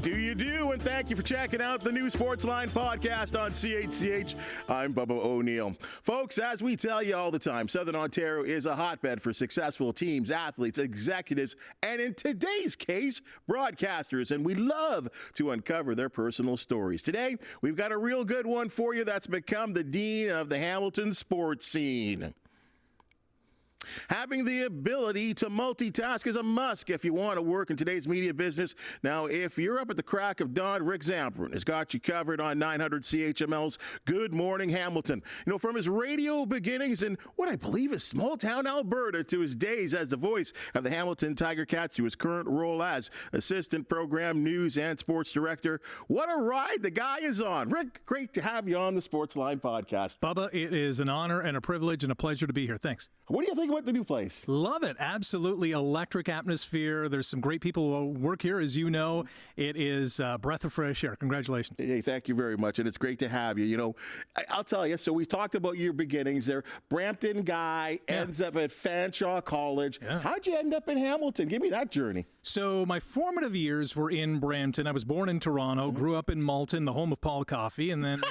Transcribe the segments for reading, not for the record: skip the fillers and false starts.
do you do? And thank you for checking out the new Sportsline Podcast on CHCH. I'm Bubba O'Neil. Folks, as we tell you all the time, Southern Ontario is a hotbed for successful teams, athletes, executives, and in today's case, broadcasters. And we love to uncover their personal stories. Today, we've got a real good one for you that's become the dean of the Hamilton sports scene. Having the ability to multitask is a must if you want to work in today's media business. Now, if you're up at the crack of dawn, Rick Zamperin has got you covered on 900 CHML's Good Morning Hamilton. You know, from his radio beginnings in what I believe is small-town Alberta to his days as the voice of the Hamilton Tiger Cats to his current role as Assistant Program News and Sports Director. What a ride the guy is on. Rick, great to have you on the Sportsline Podcast. Bubba, it is an honor and a privilege and a pleasure to be here. Thanks. What do you think about the new place? Love it. Absolutely electric atmosphere. There's some great people who work here, as you know. It is a breath of fresh air. Congratulations. Hey, thank you very much, and it's great to have you. You know, I'll tell you, so we talked about your beginnings there. Brampton guy ends up at Fanshawe College. Yeah. How'd you end up in Hamilton? Give me that journey. So my formative years were in Brampton. I was born in Toronto, grew up in Malton, the home of Paul Coffey, and then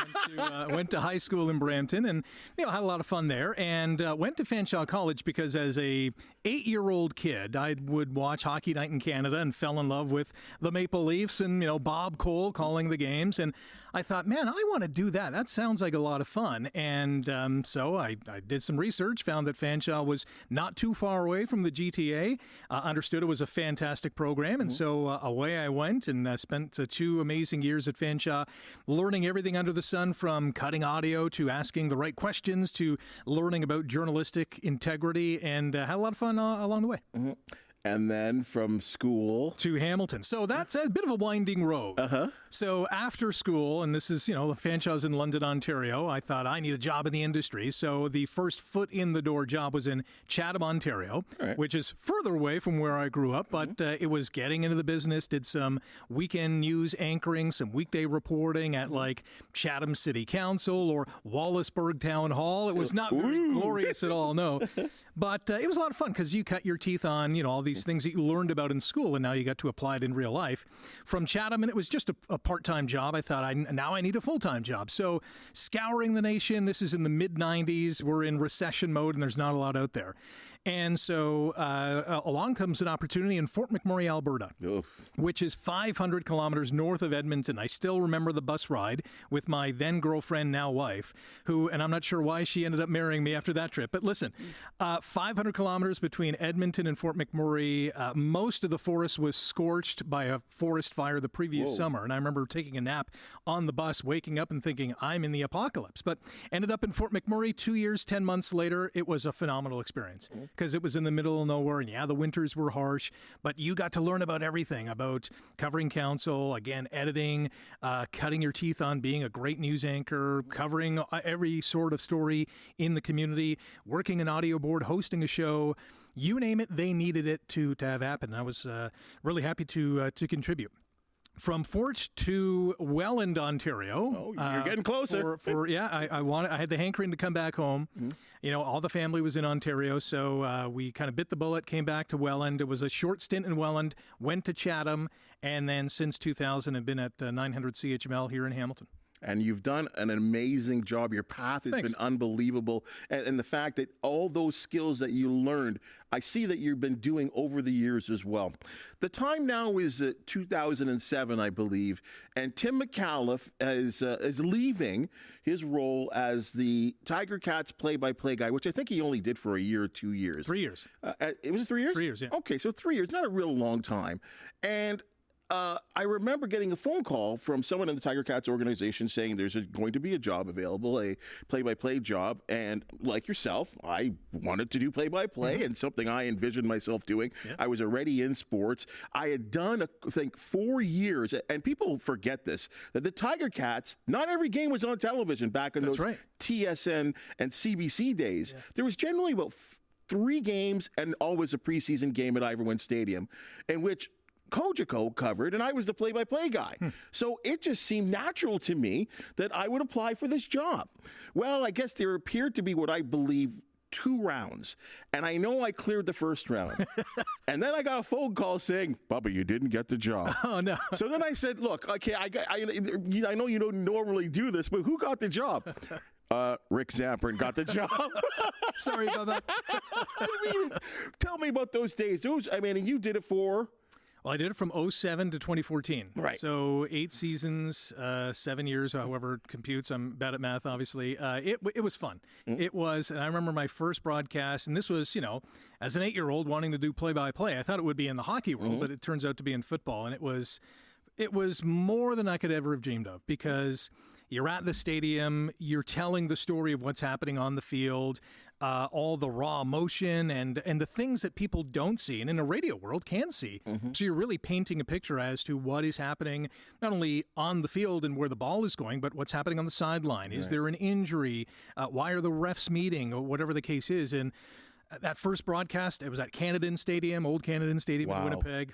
went to high school in Brampton and had a lot of fun there, and went to Fanshawe College because as a 8-year-old kid, I would watch Hockey Night in Canada and fell in love with the Maple Leafs and, Bob Cole calling the games. And I thought, man, I want to do that. That sounds like a lot of fun. And so I did some research, found that Fanshawe was not too far away from the GTA, understood it was a fantastic program. And so away I went and spent 2 amazing years at Fanshawe, learning everything under the sun from cutting audio to asking the right questions to learning about journalistic integrity, and had a lot of fun along the way. Mm-hmm. And then from school to Hamilton. So that's a bit of a winding road. Uh-huh. So after school, and this is, Fanshawe's in London, Ontario, I thought I need a job in the industry. So the first foot in the door job was in Chatham, Ontario, which is further away from where I grew up, but it was getting into the business, did some weekend news anchoring, some weekday reporting at like Chatham City Council or Wallaceburg Town Hall. It was not very glorious at all, no. But it was a lot of fun because you cut your teeth on, all these things that you learned about in school, and now you got to apply it in real life. From Chatham, and it was just a part-time job. I thought, now I need a full-time job. So scouring the nation, this is in the mid-90s. We're in recession mode, and there's not a lot out there. And so along comes an opportunity in Fort McMurray, Alberta, which is 500 kilometers north of Edmonton. I still remember the bus ride with my then-girlfriend, now wife, who, and I'm not sure why she ended up marrying me after that trip, but listen, 500 kilometers between Edmonton and Fort McMurray. Most of the forest was scorched by a forest fire the previous summer, and I remember taking a nap on the bus, waking up and thinking, I'm in the apocalypse. But ended up in Fort McMurray 2 years, 10 months later. It was a phenomenal experience because it was in the middle of nowhere, and the winters were harsh, but you got to learn about everything, about covering council, again, editing, cutting your teeth on being a great news anchor, covering every sort of story in the community, working an audio board, hosting a show. You name it, they needed it to have happen. I was really happy to contribute. From Fort to Welland, Ontario. Oh, you're getting closer. I had the hankering to come back home. Mm-hmm. All the family was in Ontario, so we kind of bit the bullet, came back to Welland. It was a short stint in Welland, went to Chatham, and then since 2000 have been at 900 CHML here in Hamilton. And you've done an amazing job. Your path has been unbelievable. And the fact that all those skills that you learned, I see that you've been doing over the years as well. The time now is 2007, I believe, and Tim McAuliffe is leaving his role as the Tiger Cats play-by-play guy, which I think he only did for a year or 2 years. 3 years. It was 3 years? 3 years, yeah. Okay, so 3 years, not a real long time. And I remember getting a phone call from someone in the Tiger Cats organization saying there's going to be a job available, a play-by-play job. And like yourself, I wanted to do play-by-play and something I envisioned myself doing. Yeah. I was already in sports. I had done, I think, 4 years. And people forget this, that the Tiger Cats, not every game was on television back in those TSN and CBC days. Yeah. There was generally about 3 games and always a preseason game at Iverwin Stadium in which Kojiko covered, and I was the play-by-play guy. So it just seemed natural to me that I would apply for this job. Well, I guess there appeared to be what I believe 2 rounds, and I know I cleared the first round. And then I got a phone call saying, Bubba, you didn't get the job. Oh, no. So then I said, look, okay, I know you don't normally do this, but who got the job? Rick Zamperin got the job. Sorry, Bubba. Tell me about those days. You did it for... Well, I did it from 2007 to 2014. Right. So 8 seasons, 7 years, however it computes. I'm bad at math, obviously. It was fun. It was, and I remember my first broadcast, and this was, as an 8-year-old wanting to do play-by-play. I thought it would be in the hockey world, but it turns out to be in football, and it was more than I could ever have dreamed of, because you're at the stadium, you're telling the story of what's happening on the field, all the raw emotion and the things that people don't see and in a radio world can see. So you're really painting a picture as to what is happening, not only on the field and where the ball is going, but what's happening on the sideline. Is there an injury? Why are the refs meeting, or whatever the case is? And that first broadcast, it was at Canadian Stadium, old Canadian Stadium in Winnipeg.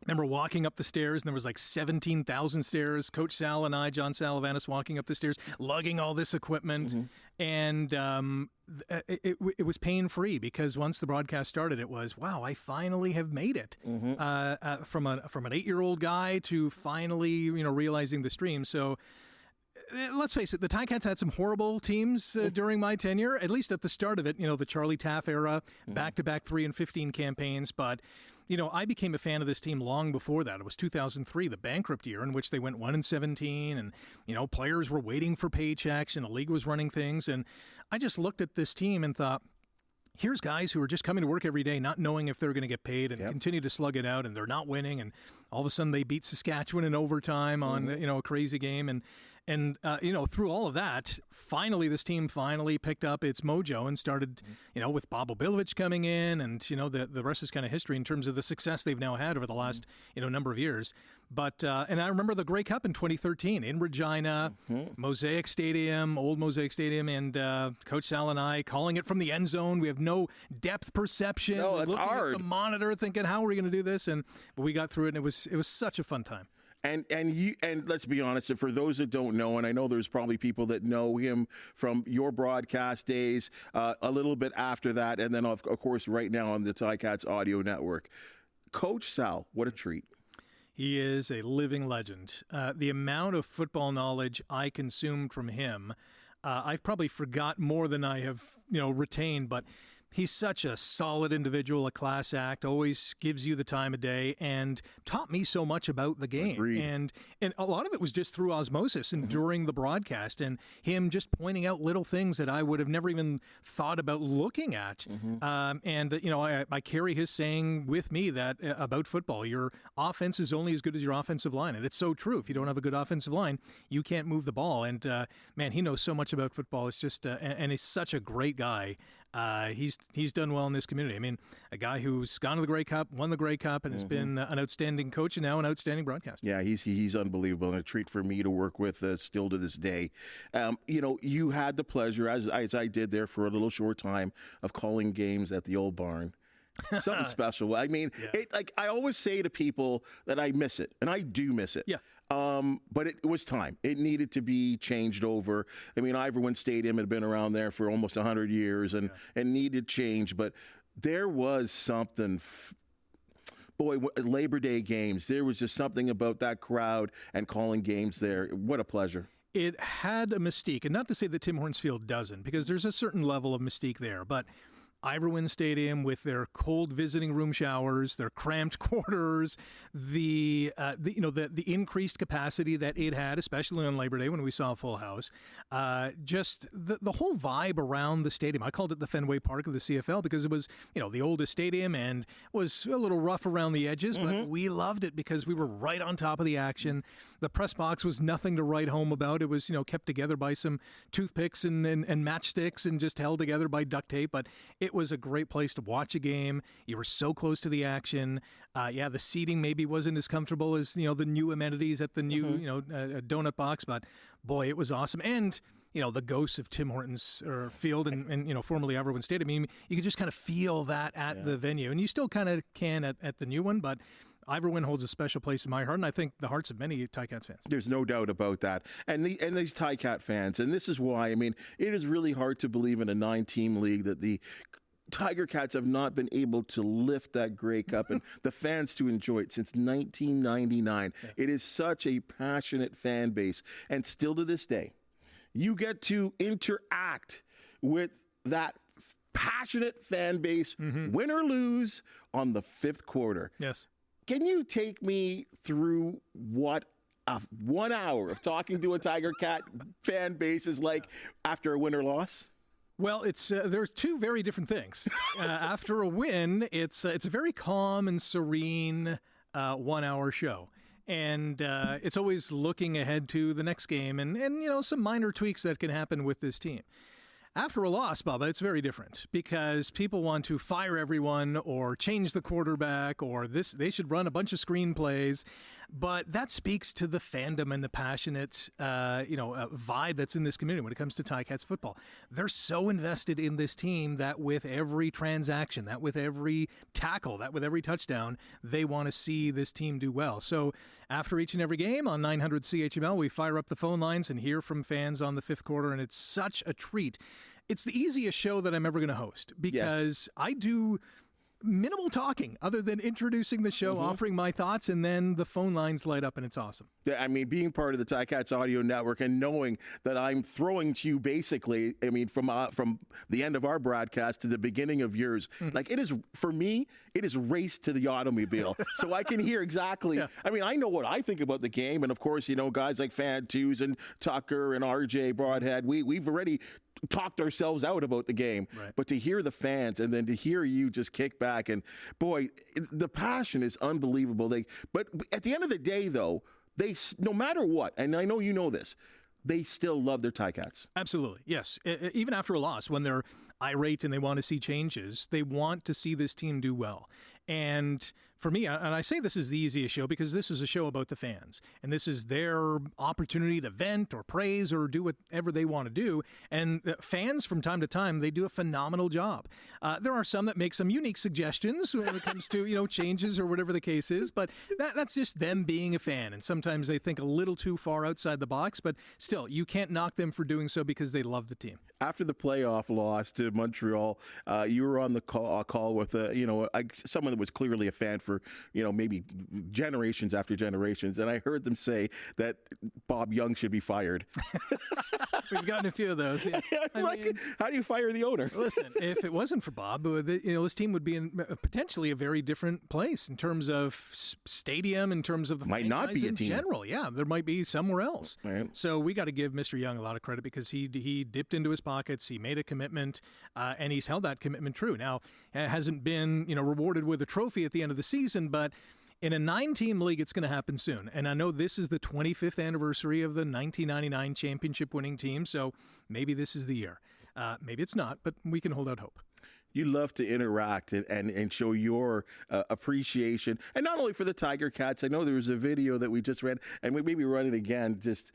I remember walking up the stairs, and there was like 17,000 stairs. Coach Sal and I, John Salavanis, walking up the stairs, lugging all this equipment. And it was pain-free, because once the broadcast started, it was, wow, I finally have made it. From an 8-year-old guy to finally, realizing the stream. So let's face it, the Ticats had some horrible teams during my tenure, at least at the start of it, the Charlie Taff era, back-to-back 3-15 campaigns. But I became a fan of this team long before that. It was 2003, the bankrupt year, in which they went 1-17, and players were waiting for paychecks, and the league was running things. And I just looked at this team and thought, here's guys who are just coming to work every day, not knowing if they're going to get paid, and continue to slug it out, and they're not winning. And all of a sudden, they beat Saskatchewan in overtime on a crazy game, and through all of that, finally, this team picked up its mojo and started, with Bob Obilovich coming in, and, the rest is kind of history in terms of the success they've now had over the last, number of years. But, and I remember the Grey Cup in 2013 in Regina, Mosaic Stadium, old Mosaic Stadium, and Coach Sal and I calling it from the end zone. We have no depth perception. No, it's looking hard. at the monitor thinking, how are we going to do this? But we got through it, and it was such a fun time. And let's be honest, and for those that don't know, and I know there's probably people that know him from your broadcast days, a little bit after that, and then of course right now on the Ticats audio network. Coach Sal, what a treat. He is a living legend. The amount of football knowledge I consumed from him, I've probably forgot more than I have, retained, but he's such a solid individual, a class act, always gives you the time of day, and taught me so much about the game. Agreed. And a lot of it was just through osmosis and during the broadcast, and him just pointing out little things that I would have never even thought about looking at. I carry his saying with me that about football, your offense is only as good as your offensive line. And it's so true. If you don't have a good offensive line, you can't move the ball. And man, he knows so much about football. It's just, and he's such a great guy. He's done well in this community. I mean, a guy who's gone to the Grey Cup, won the Grey Cup, and has been an outstanding coach and now an outstanding broadcaster. Yeah, he's unbelievable, and a treat for me to work with still to this day. You had the pleasure, as I did there for a little short time, of calling games at the old barn. Something special. I mean, I always say to people that I miss it, and I do miss it. Yeah. But it was time. It needed to be changed over. I mean, Iverwood Stadium had been around there for almost 100 years and needed change. But there was something, Labor Day games, there was just something about that crowd and calling games there. What a pleasure. It had a mystique, and not to say that Tim Hortons Field doesn't, because there's a certain level of mystique there, but Iverwood Stadium with their cold visiting room showers, their cramped quarters, the increased capacity that it had, especially on Labor Day when we saw a full house, just the whole vibe around the stadium. I called it the Fenway Park of the CFL because it was, the oldest stadium and was a little rough around the edges, but we loved it because we were right on top of the action. The press box was nothing to write home about. It was, kept together by some toothpicks and matchsticks and just held together by duct tape, but it was a great place to watch a game. You were so close to the action. The seating maybe wasn't as comfortable as, the new amenities at the new, donut box, but boy, it was awesome. And, the ghosts of Tim Hortons Field and formerly Iverwood Stadium. I mean, you could just kind of feel that at the venue, and you still kind of can at the new one, but Ivor Wynne holds a special place in my heart, and I think the hearts of many Ticats fans. There's no doubt about that. And these Ticat fans, and this is why, I mean, it is really hard to believe in a 9-team league that the Tiger Cats have not been able to lift that Grey Cup and the fans to enjoy it since 1999. Yeah. It is such a passionate fan base. And still to this day, you get to interact with that passionate fan base, win or lose, on the fifth quarter. Yes. Can you take me through what 1 hour of talking to a Tiger Cat fan base is like after a win or loss? Well, it's there's two very different things. After a win, it's a very calm and serene 1 hour show. And it's always looking ahead to the next game and some minor tweaks that can happen with this team. After a loss, Bubba, it's very different because people want to fire everyone or change the quarterback or they should run a bunch of screenplays. But that speaks to the fandom and the passionate, vibe that's in this community when it comes to Ticats football. They're so invested in this team that with every transaction, that with every tackle, that with every touchdown, they want to see this team do well. So after each and every game on 900 CHML, we fire up the phone lines and hear from fans on the fifth quarter, and it's such a treat. It's the easiest show that I'm ever going to host because I do minimal talking other than introducing the show, offering my thoughts, and then the phone lines light up, and it's awesome. I mean, being part of the Ticats audio network and knowing that I'm throwing to you basically, I mean, from the end of our broadcast to the beginning of yours, like it is, for me, it is race to the automobile. So I can hear exactly, I mean, I know what I think about the game. And of course, guys like Fan Twos and Tucker and RJ Broadhead, we've already talked ourselves out about the game, but to hear the fans and then to hear you just kick back, and boy, the passion is unbelievable. But at the end of the day, though, they, no matter what, and I know you know this, they still love their Ticats. Absolutely, yes. Even after a loss, when they're irate and they want to see changes, they want to see this team do well. And for me, and I say this is the easiest show because this is a show about the fans, and this is their opportunity to vent or praise or do whatever they want to do. And fans, from time to time, they do a phenomenal job. There are some that make some unique suggestions when it comes to changes or whatever the case is, but that's just them being a fan. And sometimes they think a little too far outside the box, but still, you can't knock them for doing so because they love the team. After the playoff loss to Montreal, you were on the call with someone that was clearly a fan for maybe generations after generations, and I heard them say that Bob Young should be fired. We've gotten a few of those. Yeah. How do you fire the owner? Listen, if it wasn't for Bob, this team would be in potentially a very different place in terms of stadium, in terms of the might not be a in team. General. Yeah, there might be somewhere else. Right. So we got to give Mr. Young a lot of credit because he dipped into his pockets, he made a commitment, and he's held that commitment true. Now, it hasn't been rewarded with a trophy at the end of the season, but in a 9-team league, it's going to happen soon. And I know this is the 25th anniversary of the 1999 championship winning team, so maybe this is the year. Maybe it's not, but we can hold out hope. You love to interact and show your appreciation, and not only for the Tiger Cats. I know there was a video that we just ran, and we maybe run it again. Just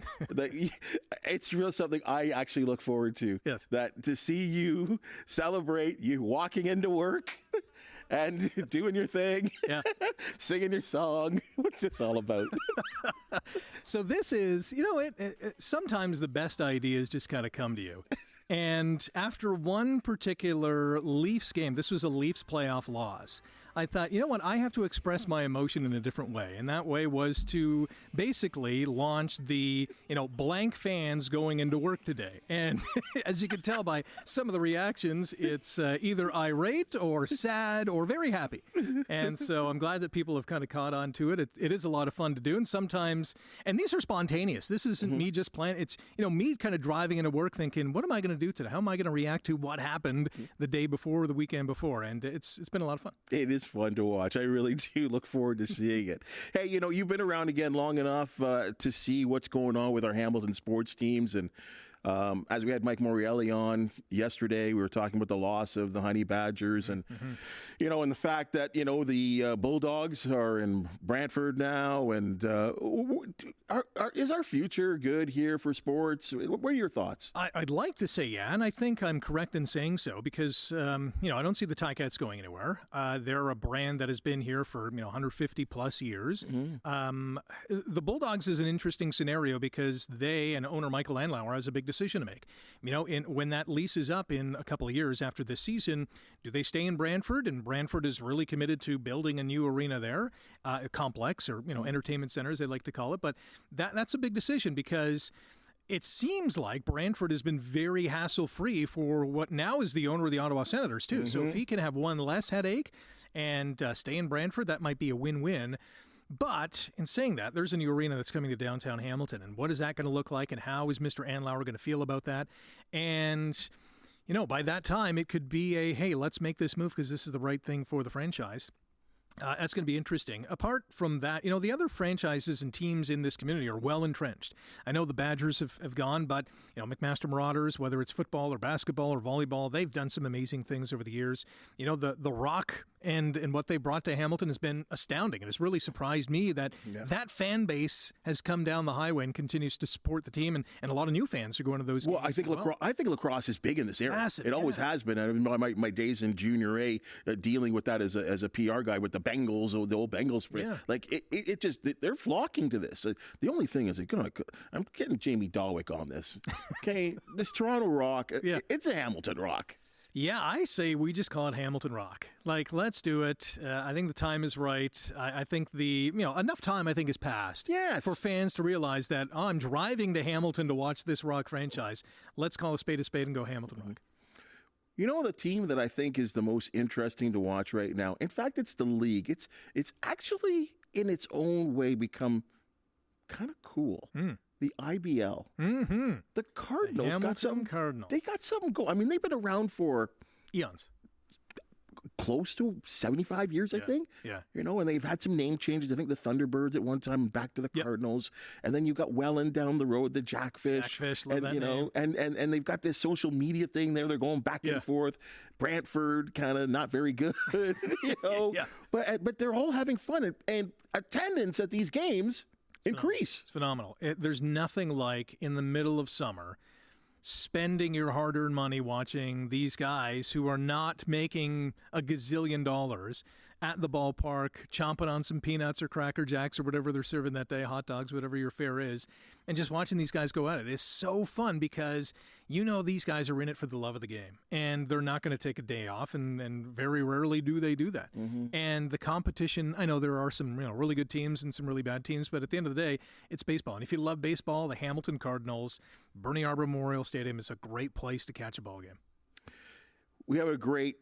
it's real something I actually look forward to. Yes, that to see you celebrate you walking into work and doing your thing, singing your song. What's this all about? So this is, sometimes the best ideas just kind of come to you. And after one particular Leafs game, this was a Leafs playoff loss, I thought, you know what, I have to express my emotion in a different way. And that way was to basically launch the, blank fans going into work today. And as you can tell by some of the reactions, it's either irate or sad or very happy. And so I'm glad that people have kind of caught on to it. It is a lot of fun to do. And sometimes, and these are spontaneous. This isn't me just planning. It's, me kind of driving into work thinking, what am I going to do today? How am I going to react to what happened the day before or the weekend before? And it's been a lot of fun. It is fun to watch. I really do look forward to seeing it. Hey, you've been around again long enough to see what's going on with our Hamilton sports teams, and As we had Mike Morreale on yesterday, we were talking about the loss of the Honey Badgers and, and the fact that, the Bulldogs are in Brantford now. And is our future good here for sports? What are your thoughts? I'd like to say yeah, and I think I'm correct in saying so because, I don't see the Ticats going anywhere. They're a brand that has been here for, 150 plus years. The Bulldogs is an interesting scenario because they and owner Michael Andlauer has a big decision to make. When that lease is up in a couple of years after this season, do they stay in Brantford? And Brantford is really committed to building a new arena there, a complex or, entertainment center, as they like to call it. But that's a big decision because it seems like Brantford has been very hassle-free for what now is the owner of the Ottawa Senators, too. So if he can have one less headache and stay in Brantford, that might be a win-win. But in saying that, there's a new arena that's coming to downtown Hamilton. And what is that going to look like? And how is Mr. Andlauer going to feel about that? And, by that time, it could be hey, let's make this move because this is the right thing for the franchise. That's going to be interesting. Apart from that, the other franchises and teams in this community are well entrenched. I know the Badgers have gone, but, McMaster Marauders, whether it's football or basketball or volleyball, they've done some amazing things over the years. The Rock and what they brought to Hamilton has been astounding. It has really surprised me that that fan base has come down the highway and continues to support the team, and a lot of new fans are going to those games. Well, I think lacrosse is big in this area. Massive, it always has been. I mean, my days in junior A dealing with that as a PR guy with the Bengals, or the old Bengals, like it just they're flocking to this. The only thing is, I'm getting Jamie Dawick on this. Okay, this Toronto Rock, it's a Hamilton Rock. Yeah, I say we just call it Hamilton Rock. Like, let's do it. I think the time is right. I think enough time I think has passed for fans to realize that I'm driving to Hamilton to watch this Rock franchise. Let's call a spade and go Hamilton Rock. The team that I think is the most interesting to watch right now, in fact, it's the league. It's actually, in its own way, become kind of cool. The IBL. The Cardinals got something. They got something going. I mean, they've been around for eons. Close to 75 years, I think. Yeah. And they've had some name changes. I think the Thunderbirds at one time, back to the Cardinals. And then you've got Welland down the road, the Jackfish. Jackfish, love and, that name. And they've got this social media thing there. They're going back and forth. Brantford, kind of not very good, But they're all having fun. And attendance at these games increase. It's phenomenal. There's nothing like in the middle of summer spending your hard-earned money watching these guys who are not making a gazillion dollars at the ballpark, chomping on some peanuts or Cracker Jacks or whatever they're serving that day, hot dogs, whatever your fare is, and just watching these guys go at it is so fun because these guys are in it for the love of the game, and they're not going to take a day off, and very rarely do they do that. And the competition, I know there are some really good teams and some really bad teams, but at the end of the day, it's baseball. And if you love baseball, the Hamilton Cardinals, Bernie Arbor Memorial Stadium is a great place to catch a ball game. We have a great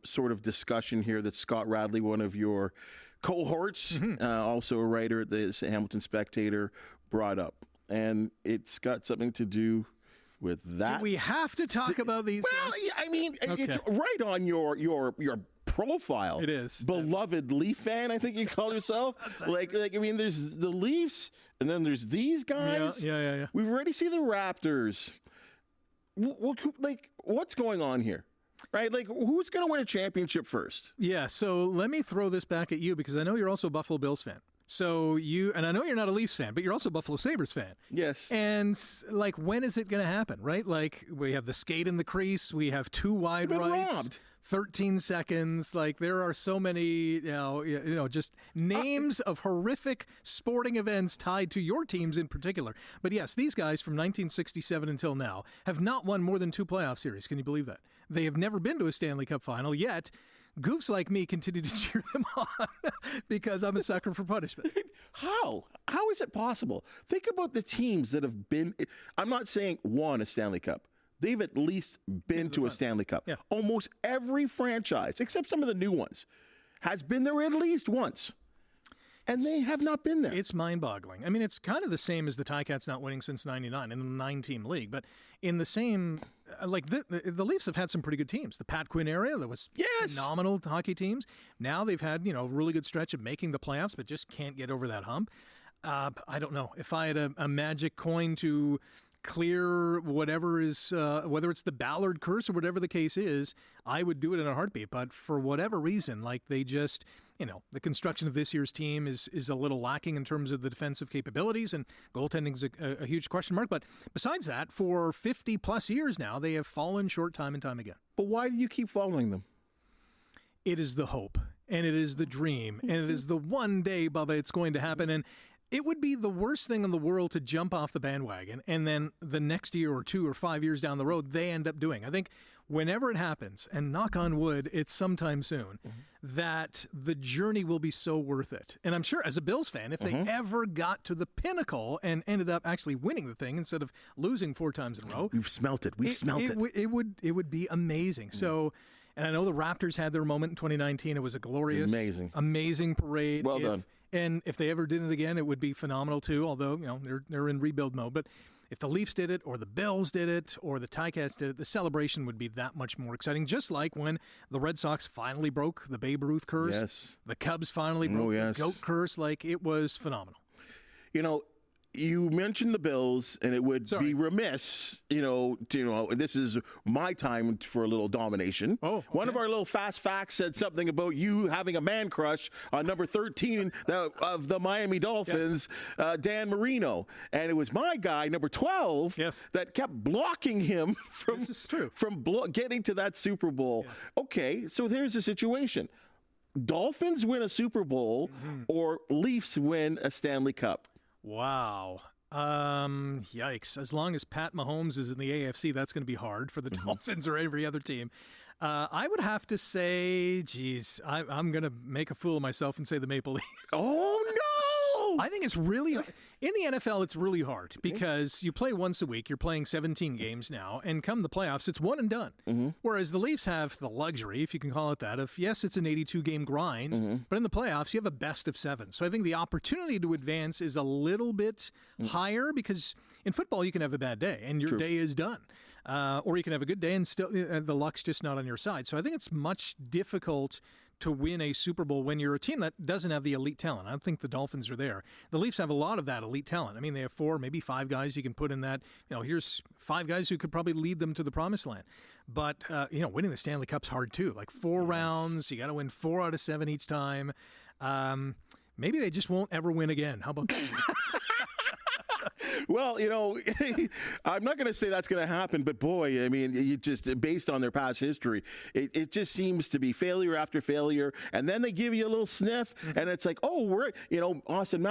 sort of discussion here that Scott Radley, one of your cohorts, also a writer at the Hamilton Spectator, brought up. And it's got something to do with that. Do we have to talk about these Well, things? I mean, it's right on your profile. It is. Beloved Leaf fan, I think you call yourself. Like I mean, there's the Leafs, and then there's these guys. Yeah. We've already seen the Raptors. What's going on here? Right? Like, who's going to win a championship first? Yeah, so let me throw this back at you because I know you're also a Buffalo Bills fan. So and I know you're not a Leafs fan, but you're also a Buffalo Sabres fan. Yes. And, when is it going to happen, right? Like, we have the skate in the crease. We have two wide rights. Robbed. 13 seconds. Like, there are so many, just names of horrific sporting events tied to your teams in particular. But yes, these guys from 1967 until now have not won more than 2 playoff series. Can you believe that? They have never been to a Stanley Cup final, yet goofs like me continue to cheer them on because I'm a sucker for punishment. How? How is it possible? Think about the teams that have been, I'm not saying won a Stanley Cup. They've at least been to a Stanley Cup. Yeah. Almost every franchise, except some of the new ones, has been there at least once. And they have not been there. It's mind-boggling. I mean, it's kind of the same as the Ticats not winning since '99 in the 9-team league. But in the same, the Leafs have had some pretty good teams. The Pat Quinn era, that was phenomenal hockey teams. Now they've had, a really good stretch of making the playoffs, but just can't get over that hump. I don't know. If I had a magic coin to clear whatever is, whether it's the Ballard curse or whatever the case is, I would do it in a heartbeat. But for whatever reason, like they just, the construction of this year's team is a little lacking in terms of the defensive capabilities, and goaltending is a huge question mark. But besides that, for 50 plus years now, they have fallen short time and time again. But why do you keep following them? It is the hope, and it is the dream, and it is the one day, Bubba, it's going to happen. And it would be the worst thing in the world to jump off the bandwagon and then the next year or 2 or 5 years down the road, they end up doing. I think whenever it happens, and knock on wood, it's sometime soon, that the journey will be so worth it. And I'm sure as a Bills fan, if they ever got to the pinnacle and ended up actually winning the thing instead of losing 4 times in a row. We've smelt it. We've smelt it. It would be amazing. So... And I know the Raptors had their moment in 2019. It was a glorious, amazing parade. Well done. And if they ever did it again, it would be phenomenal too, although, they're in rebuild mode. But if the Leafs did it, or the Bills did it, or the Ticats did it, the celebration would be that much more exciting. Just like when the Red Sox finally broke the Babe Ruth curse. Yes. The Cubs finally broke the GOAT curse. Like, it was phenomenal. You mentioned the Bills, and it would be remiss, this is my time for a little domination. Oh, okay. One of our little fast facts said something about you having a man crush on number 13 of the Miami Dolphins, Dan Marino. And it was my guy, number 12, that kept blocking him from getting to that Super Bowl. Yeah. Okay, so here's the situation. Dolphins win a Super Bowl or Leafs win a Stanley Cup. Wow. Yikes. As long as Pat Mahomes is in the AFC, that's going to be hard for the Dolphins or every other team. I would have to say, I'm going to make a fool of myself and say the Maple Leafs. Oh, no! I think it's really, in the NFL, it's really hard because you play once a week. You're playing 17 games now, and come the playoffs, it's one and done. Whereas the Leafs have the luxury, if you can call it that, of, yes, it's an 82-game grind, but in the playoffs, you have a best of 7. So I think the opportunity to advance is a little bit higher because in football, you can have a bad day, and your day is done. Or you can have a good day, and still the luck's just not on your side. So I think it's much difficult to win a Super Bowl when you're a team that doesn't have the elite talent. I don't think the Dolphins are there. The Leafs have a lot of that elite talent. I mean, they have 4, maybe 5 guys you can put in that. Here's 5 guys who could probably lead them to the promised land. But, winning the Stanley Cup's hard too. Like 4 rounds, you got to win 4 out of 7 each time. Maybe they just won't ever win again. How about that? Well, I'm not going to say that's going to happen, but boy, I mean, you just based on their past history, it just seems to be failure after failure, and then they give you a little sniff, and it's like, Austin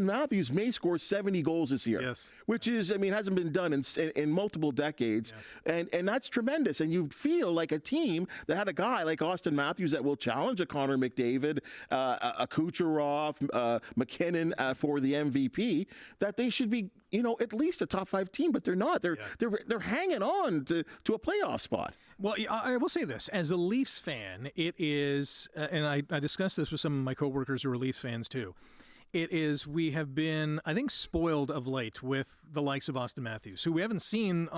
Matthews may score 70 goals this year, which is, hasn't been done in multiple decades, and that's tremendous. And you feel like a team that had a guy like Austin Matthews that will challenge a Connor McDavid, a Kucherov, McKinnon for the MVP, that they should be, at least a top 5 team, but they're not. They're hanging on to a playoff spot. Well, I will say this. As a Leafs fan, it is, and I discussed this with some of my coworkers who are Leafs fans too, we have been, I think, spoiled of late with the likes of Austin Matthews, who we haven't seen,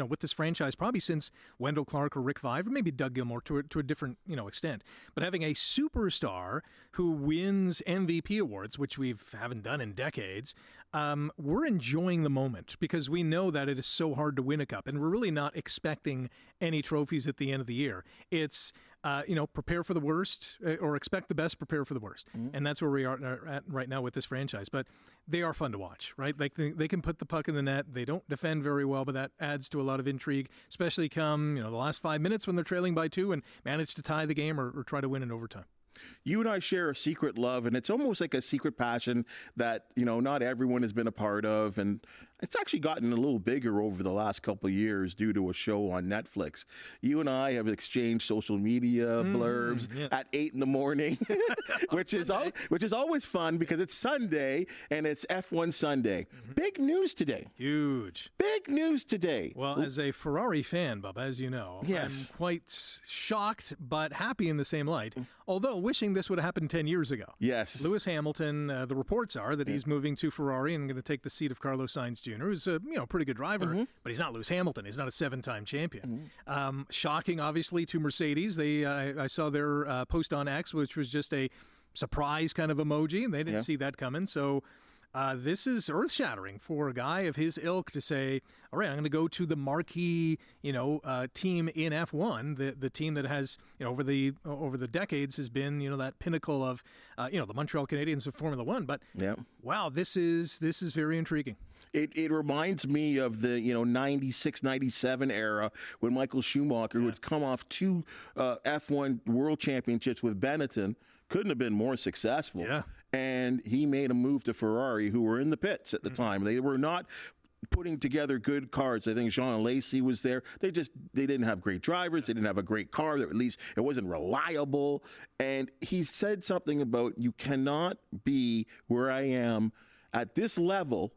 with this franchise probably since Wendell Clark or Rick Vaive, or maybe Doug Gilmour to a different, extent. But having a superstar who wins MVP awards, which we haven't done in decades, we're enjoying the moment because we know that it is so hard to win a cup, and we're really not expecting any trophies at the end of the year. It's prepare for the worst or expect the best, prepare for the worst. And that's where we are at right now with this franchise. But they are fun to watch, right? Like they can put the puck in the net. They don't defend very well, but that adds to a lot of intrigue, especially come, the last 5 minutes when they're trailing by 2 and manage to tie the game or try to win in overtime. You and I share a secret love, and it's almost like a secret passion that, not everyone has been a part of. And it's actually gotten a little bigger over the last couple of years due to a show on Netflix. You and I have exchanged social media blurbs at 8 in the morning, which is always fun because it's Sunday and it's F1 Sunday. Big news today. Huge. Big news today. Well, as a Ferrari fan, Bubba, as you know, I'm quite shocked but happy in the same light, although wishing this would have happened 10 years ago. Yes. Lewis Hamilton, the reports are that he's moving to Ferrari and going to take the seat of Carlos Sainz Jr., who's a pretty good driver, but he's not Lewis Hamilton. He's not a 7-time champion. Shocking, obviously, to Mercedes. I saw their post on X, which was just a surprise kind of emoji, and they didn't see that coming. So This is earth-shattering for a guy of his ilk to say, all right, I'm going to go to the marquee, team in F1, the team that has, over the decades has been, that pinnacle of, the Montreal Canadiens of Formula One. But wow, this is very intriguing. It reminds me of the 96, 97 era when Michael Schumacher would come off 2 F1 World Championships with Benetton. Couldn't have been more successful. Yeah. And he made a move to Ferrari, who were in the pits at the time. They were not putting together good cars. I think Jean Alesi was there. They didn't have great drivers. They didn't have a great car. At least it wasn't reliable. And he said something about, you cannot be where I am at this level,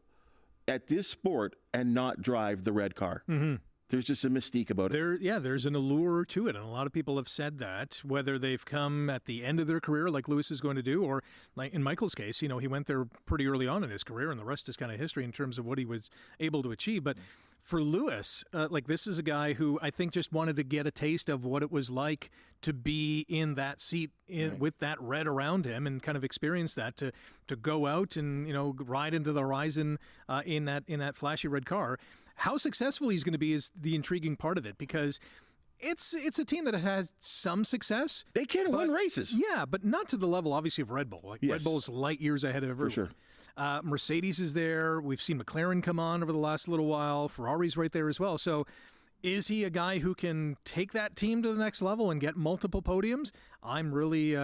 at this sport, and not drive the red car. Mm-hmm. There's just a mystique about it. There's an allure to it, and a lot of people have said that, whether they've come at the end of their career like Lewis is going to do, or like in Michael's case, he went there pretty early on in his career, and the rest is kind of history in terms of what he was able to achieve. But for Lewis, this is a guy who I think just wanted to get a taste of what it was like to be in that seat with that red around him, and kind of experience that, to go out and ride into the horizon in that flashy red car. How successful he's going to be is the intriguing part of it, because it's a team that has some success. They can win races. Yeah, but not to the level, obviously, of Red Bull. Red Bull's light years ahead of everyone. For sure. Mercedes is there. We've seen McLaren come on over the last little while. Ferrari's right there as well. So is he a guy who can take that team to the next level and get multiple podiums? I'm really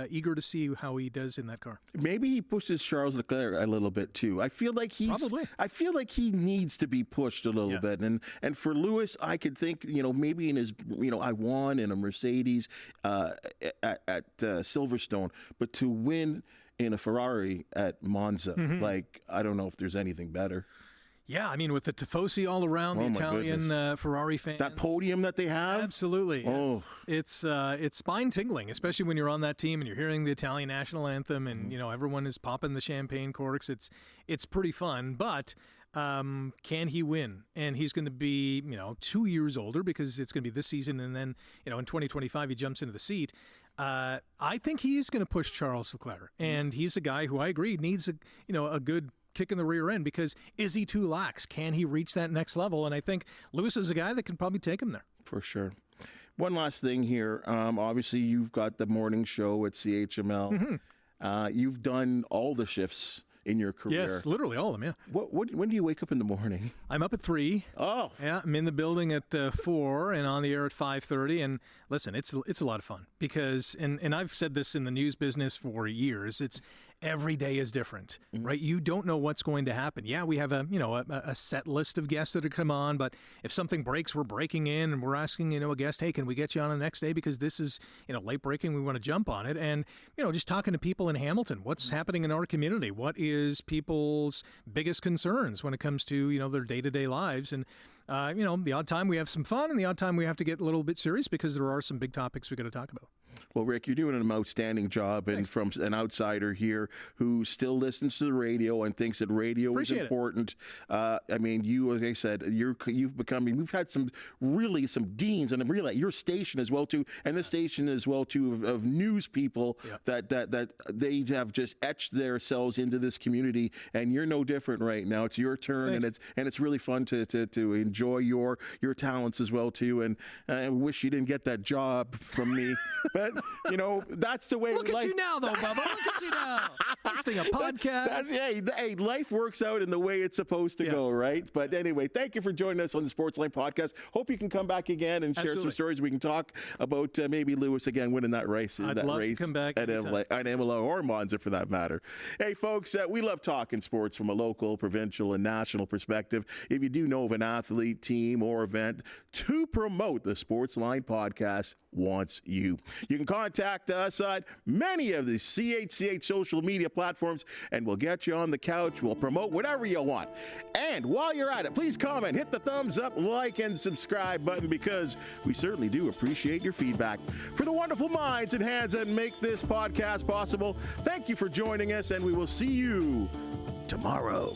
eager to see how he does in that car. Maybe he pushes Charles Leclerc a little bit too. I feel like he needs to be pushed a little bit. And for Lewis, I could think, maybe in his, I won in a Mercedes at Silverstone, but to win in a Ferrari at Monza, I don't know if there's anything better. Yeah, I mean, with the Tifosi all around, the Italian Ferrari fans. That podium that they have? Absolutely. Oh. It's spine-tingling, especially when you're on that team and you're hearing the Italian national anthem and, everyone is popping the champagne corks. It's pretty fun, but can he win? And he's going to be, 2 years older, because it's going to be this season, and then, in 2025 he jumps into the seat. I think he's going to push Charles Leclerc, and he's a guy who I agree needs a good kick in the rear end, because is he too lax? Can he reach that next level? And I think Lewis is a guy that can probably take him there. For sure. One last thing here. Obviously, you've got the morning show at CHML. Mm-hmm. You've done all the shifts in your career. Yes, literally all of them, yeah. When do you wake up in the morning? I'm up at 3. Oh. Yeah, I'm in the building at 4 and on the air at 5:30. And listen, it's a lot of fun, because, and I've said this in the news business for years, it's every day is different, right? You don't know what's going to happen. Yeah, we have a set list of guests that are come on, but if something breaks, we're breaking in and we're asking, a guest, hey, can we get you on the next day? Because this is, late breaking, we want to jump on it. And, just talking to people in Hamilton, what's happening in our community? What is people's biggest concerns when it comes to, their day-to-day lives? And, the odd time we have some fun, and the odd time we have to get a little bit serious, because there are some big topics we got to talk about. Well, Rick, you're doing an outstanding job, and from an outsider here who still listens to the radio and thinks that radio is important. You, as I said, you've become. We've had some deans, and your station as well too, and this station as well too of news people that they have just etched themselves into this community, and you're no different right now. It's your turn, and it's really fun to enjoy your talents as well too. And I wish you didn't get that job from me. But, that's the way. Look at you now, though, Bubba. Look at you now. Hosting a podcast. Hey, life works out in the way it's supposed to go, right? But anyway, thank you for joining us on the Sportsline Podcast. Hope you can come back again and share some stories. We can talk about maybe Lewis again winning that race. I'd love to come back at Imola or Monza, for that matter. Hey, folks, we love talking sports from a local, provincial, and national perspective. If you do know of an athlete, team, or event to promote, the Sportsline Podcast wants you. You can contact us on many of the CHCH social media platforms, and we'll get you on the couch. We'll promote whatever you want. And while you're at it, please comment, hit the thumbs up, like, and subscribe button, because we certainly do appreciate your feedback. For the wonderful minds and hands that make this podcast possible, thank you for joining us, and we will see you tomorrow.